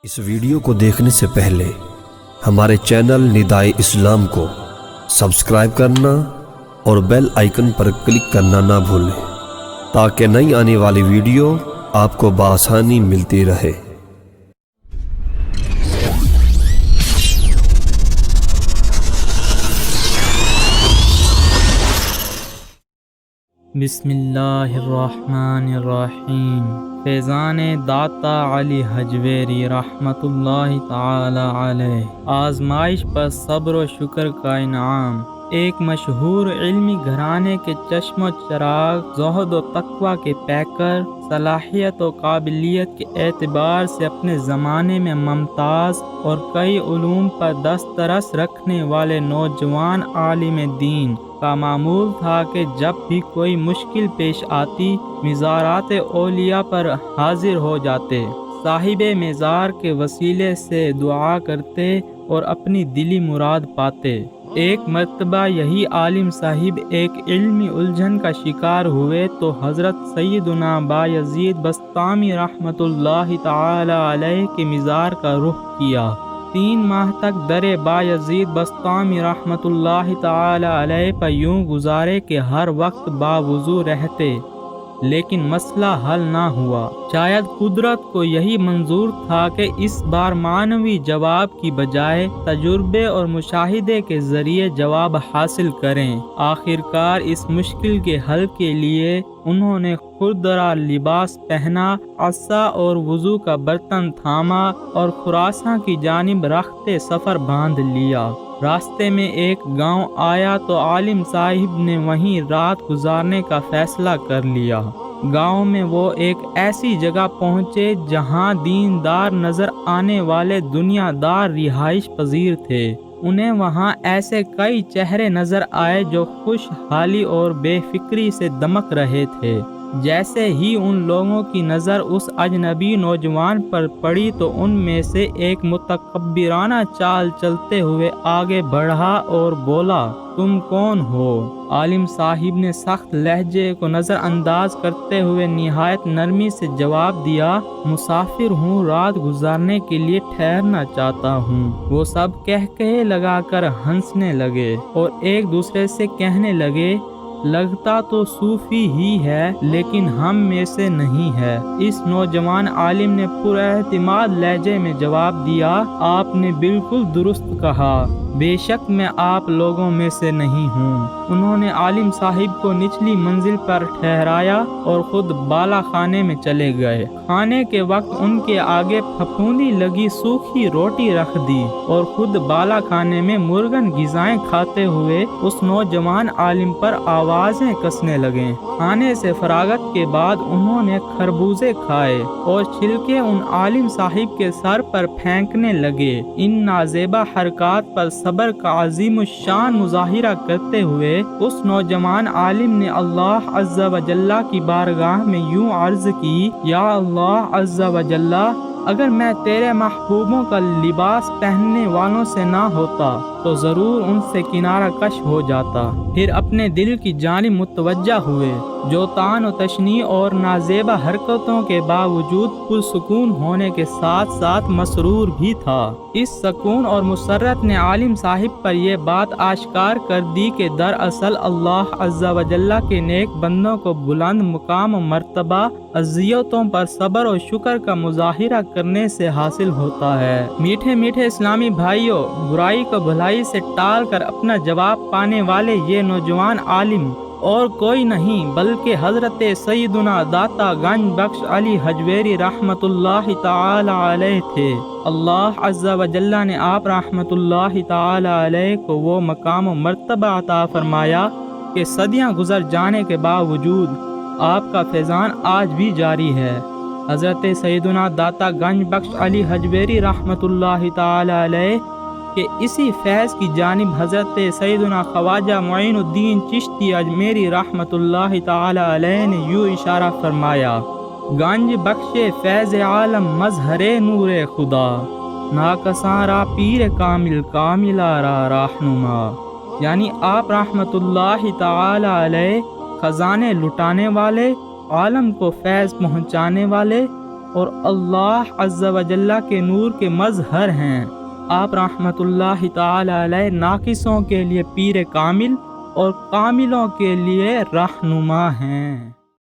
اس video کو دیکھنے سے پہلے ہمارے چینل ندائے اسلام کو سبسکرائب کرنا اور بیل آئیکن پر کلک کرنا نہ بھولیں تاکہ نئی آنے والی ویڈیو آپ کو بآسانی ملتی رہے۔ بسم اللہ الرحمن الرحیم۔ فیضان داتا علی حجویری رحمۃ اللہ تعالی علیہ۔ آزمائش پر صبر و شکر کا انعام۔ ایک مشہور علمی گھرانے کے چشم و چراغ، زہد و تقوی کے پیکر، صلاحیت و قابلیت کے اعتبار سے اپنے زمانے میں ممتاز اور کئی علوم پر دسترس رکھنے والے نوجوان عالم دین کا معمول تھا کہ جب بھی کوئی مشکل پیش آتی مزارات اولیاء پر حاضر ہو جاتے، صاحب مزار کے وسیلے سے دعا کرتے اور اپنی دلی مراد پاتے۔ ایک مرتبہ یہی عالم صاحب ایک علمی الجھن کا شکار ہوئے تو حضرت سیدنا بایزید بسطامی رحمۃ اللہ تعالی علیہ کے مزار کا رخ کیا۔ 3 ماہ تک در بایزید بسطامی رحمۃ اللہ تعالی علیہ پر یوں گزارے کہ ہر وقت باوضو رہتے، لیکن مسئلہ حل نہ ہوا۔ شاید قدرت کو یہی منظور تھا کہ اس بار معنوی جواب کی بجائے تجربے اور مشاہدے کے ذریعے جواب حاصل کریں۔ آخرکار اس مشکل کے حل کے لیے انہوں نے خردرا لباس پہنا، عصا اور وضو کا برتن تھاما اور خراساں کی جانب رخت سفر باندھ لیا۔ راستے میں ایک گاؤں آیا تو عالم صاحب نے وہیں رات گزارنے کا فیصلہ کر لیا۔ گاؤں میں وہ ایک ایسی جگہ پہنچے جہاں دیندار نظر آنے والے دنیا دار رہائش پذیر تھے۔ انہیں وہاں ایسے کئی چہرے نظر آئے جو خوشحالی اور بے فکری سے دمک رہے تھے۔ جیسے ہی ان لوگوں کی نظر اس اجنبی نوجوان پر پڑی تو ان میں سے ایک متکبرانہ چال چلتے ہوئے آگے بڑھا اور بولا، تم کون ہو؟ عالم صاحب نے سخت لہجے کو نظر انداز کرتے ہوئے نہایت نرمی سے جواب دیا، مسافر ہوں، رات گزارنے کے لیے ٹھہرنا چاہتا ہوں۔ وہ سب کہے لگا کر ہنسنے لگے اور ایک دوسرے سے کہنے لگے، لگتا تو صوفی ہی ہے لیکن ہم میں سے نہیں ہے۔ اس نوجوان عالم نے پراعتماد لہجے میں جواب دیا، آپ نے بالکل درست کہا، بے شک میں آپ لوگوں میں سے نہیں ہوں۔ انہوں نے عالم صاحب کو نچلی منزل پر ٹھہرایا اور خود بالا خانے میں چلے گئے۔ کھانے کے وقت ان کے آگے پھپھوندی لگی سوکھی روٹی رکھ دی اور خود بالا خانے میں مرغن غذائیں کھاتے ہوئے اس نوجوان عالم پر آوازیں کسنے لگے۔ کھانے سے فراغت کے بعد انہوں نے خربوزے کھائے اور چھلکے ان عالم صاحب کے سر پر پھینکنے لگے۔ ان نازیبا حرکات پر صبر کا عظیم الشان مظاہرہ کرتے ہوئے اس نوجوان عالم نے اللہ عز و جل کی بارگاہ میں یوں عرض کی، یا اللہ عز و جل، اگر میں تیرے محبوبوں کا لباس پہننے والوں سے نہ ہوتا تو ضرور ان سے کنارہ کش ہو جاتا۔ پھر اپنے دل کی جانب متوجہ ہوئے جو طعن و تشنیع اور نازیبا حرکتوں کے باوجود پرسکون ہونے کے ساتھ ساتھ مسرور بھی تھا۔ اس سکون اور مسرت نے عالم صاحب پر یہ بات آشکار کر دی کہ دراصل اللہ عز و جل کے نیک بندوں کو بلند مقام و مرتبہ اذیتوں پر صبر و شکر کا مظاہرہ کرنے سے حاصل ہوتا ہے۔ میٹھے میٹھے اسلامی بھائیوں، برائی کو بھلائی سے ٹال کر اپنا جواب پانے والے یہ نوجوان عالم اور کوئی نہیں بلکہ حضرت سیدنا داتا گنج بخش علی حجویری رحمۃ اللہ تعالی علیہ تھے۔ اللہ عز و جل نے آپ رحمۃ اللہ تعالی علیہ کو وہ مقام و مرتبہ عطا فرمایا کہ صدیاں گزر جانے کے باوجود آپ کا فیضان آج بھی جاری ہے۔ حضرت سیدنا داتا گنج بخش علی حجویری رحمۃ اللہ تعالی علیہ کہ اسی فیض کی جانب حضرت سیدنا خواجہ معین الدین چشتی اجمیری رحمۃ اللہ تعالی علیہ نے یوں اشارہ فرمایا، گنج بخش فیض عالم مظہر نور خدا، ناکساں را پیر کامل کاملہ را راہنما۔ یعنی آپ رحمۃ اللہ تعالی علیہ خزانے لٹانے والے، عالم کو فیض پہنچانے والے، اور اللہ عز و جل کے نور کے مظہر ہیں۔ آپ رحمت اللہ تعالی علیہ ناقصوں کے لیے پیر کامل اور کاملوں کے لیے رہنما ہیں۔